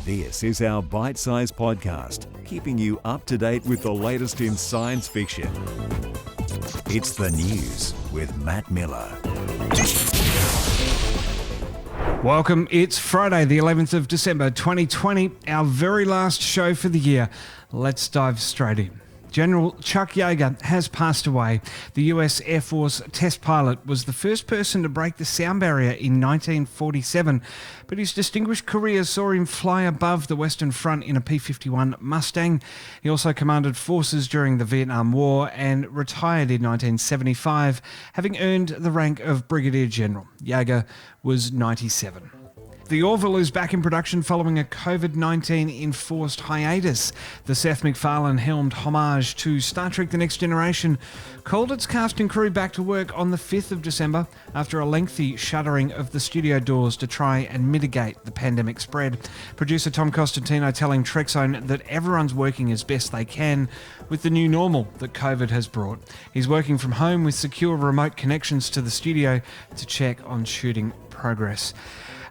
This is our bite-sized podcast, keeping you up to date with the latest in science fiction. It's the news with Matt Miller. Welcome. It's Friday, the 11th of December, 2020, our very last show for the year. Let's dive straight in. General Chuck Yeager has passed away. The US Air Force test pilot was the first person to break the sound barrier in 1947, but his distinguished career saw him fly above the Western Front in a P-51 Mustang. He also commanded forces during the Vietnam War and retired in 1975, having earned the rank of Brigadier General. Yeager was 97. The Orville is back in production following a COVID-19 enforced hiatus. The Seth MacFarlane-helmed homage to Star Trek The Next Generation called its cast and crew back to work on the 5th of December after a lengthy shuttering of the studio doors to try and mitigate the pandemic spread. Producer Tom Costantino telling Trekzone that everyone's working as best they can with the new normal that COVID has brought. He's working from home with secure remote connections to the studio to check on shooting progress.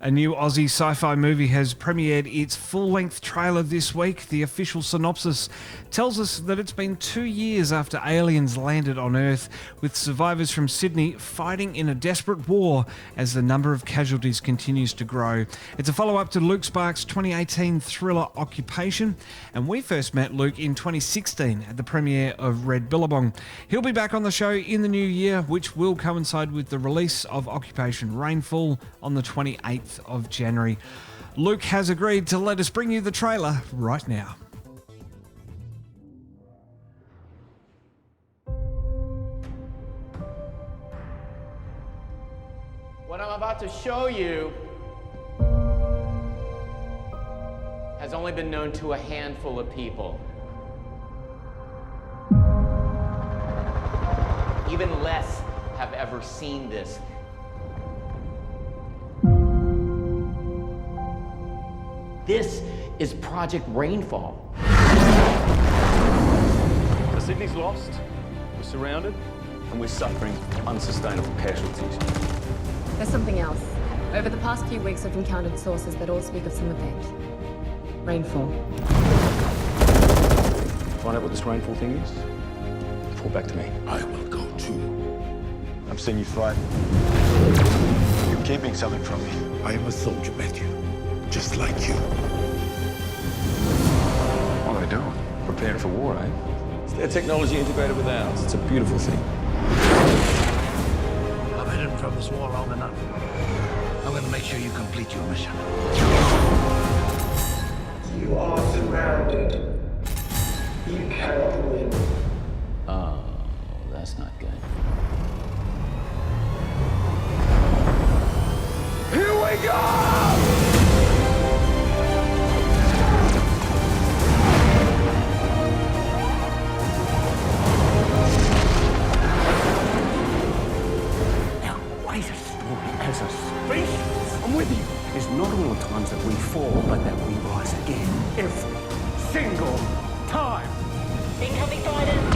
A new Aussie SciFi movie has premiered its full-length trailer this week. The official synopsis tells us that it's been 2 years after aliens landed on Earth, with survivors from Sydney fighting in a desperate war as the number of casualties continues to grow. It's a follow-up to Luke Sparks' 2018 thriller Occupation, and we first met Luke in 2016 at the premiere of Red Billabong. He'll be back on the show in the new year, which will coincide with the release of Occupation Rainfall on the 28th of January. Luke has agreed to let us bring you the trailer right now. What I'm about to show you has only been known to a handful of people. Even less have ever seen this. This is Project Rainfall. Sydney's lost, we're surrounded, and we're suffering unsustainable casualties. There's something else. Over the past few weeks, I've encountered sources that all speak of some event. Rainfall. Find out what this rainfall thing is, fall back to me. I will go too. I've seen you fight. You're keeping something from me. I am a soldier, Matthew. Just like you. What are they doing? Preparing for war, eh? It's their technology integrated with ours. It's a beautiful thing. I've hidden from this war long enough. I'm going to make sure you complete your mission. You are surrounded. You cannot win. Oh, that's not good. Here we go! As a species, I'm with you. It's not all the times that we fall, but that we rise again. Every single time. Incoming guidance.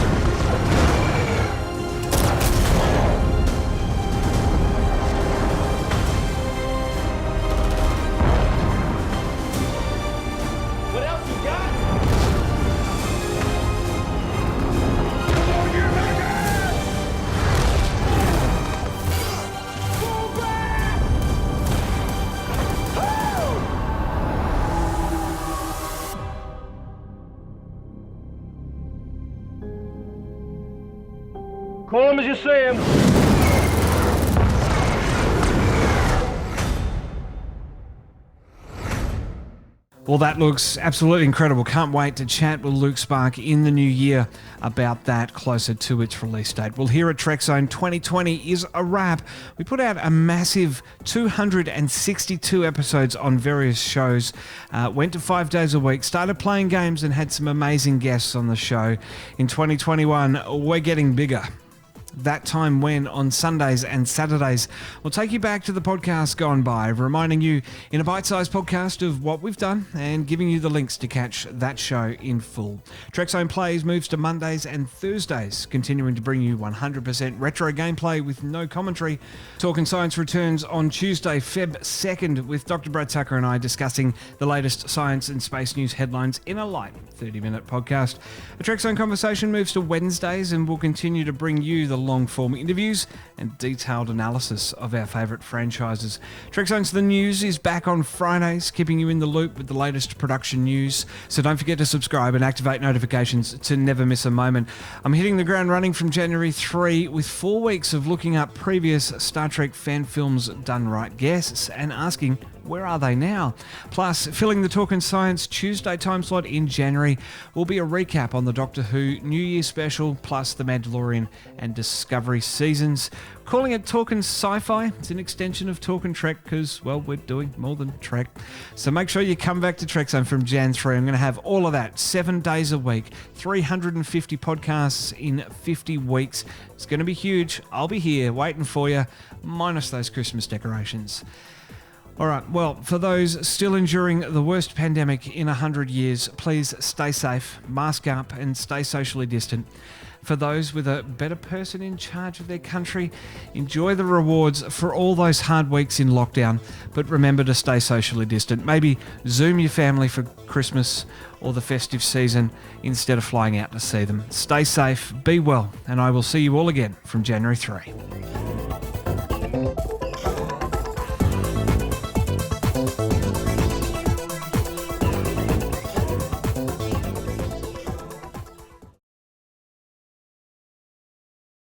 What else you got? Call him as you see him. Well, that looks absolutely incredible. Can't wait to chat with Luke Spark in the new year about that closer to its release date. Well, here at Trekzone, 2020 is a wrap. We put out a massive 262 episodes on various shows, went to 5 days a week, started playing games and had some amazing guests on the show. In 2021, we're getting bigger. That Time When on Sundays and Saturdays. We'll take you back to the podcast gone by, reminding you in a bite-sized podcast of what we've done and giving you the links to catch that show in full. Trekzone Plays moves to Mondays and Thursdays, continuing to bring you 100% retro gameplay with no commentary. Talkin' Science returns on Tuesday, Feb 2nd, with Dr. Brad Tucker and I discussing the latest science and space news headlines in a light 30-minute podcast. The Trekzone Conversation moves to Wednesdays and will continue to bring you the long-form interviews and detailed analysis of our favourite franchises. Trekzone's The News is back on Fridays, keeping you in the loop with the latest production news. So don't forget to subscribe and activate notifications to never miss a moment. I'm hitting the ground running from January 3 with 4 weeks of looking up previous Star Trek fan films done right guests and asking, where are they now? Plus, filling the Talkin' Science Tuesday time slot in January will be a recap on the Doctor Who New Year special, plus the Mandalorian and Discovery seasons. Calling it Talkin' SciFi, it's an extension of Talkin' Trek because, well, we're doing more than Trek. So make sure you come back to Trekzone from Jan 3. I'm going to have all of that 7 days a week, 350 podcasts in 50 weeks. It's going to be huge. I'll be here waiting for you, minus those Christmas decorations. All right, well, for those still enduring the worst pandemic in 100 years, please stay safe, mask up, and stay socially distant. For those with a better person in charge of their country, enjoy the rewards for all those hard weeks in lockdown, but remember to stay socially distant. Maybe Zoom your family for Christmas or the festive season instead of flying out to see them. Stay safe, be well, and I will see you all again from January 3.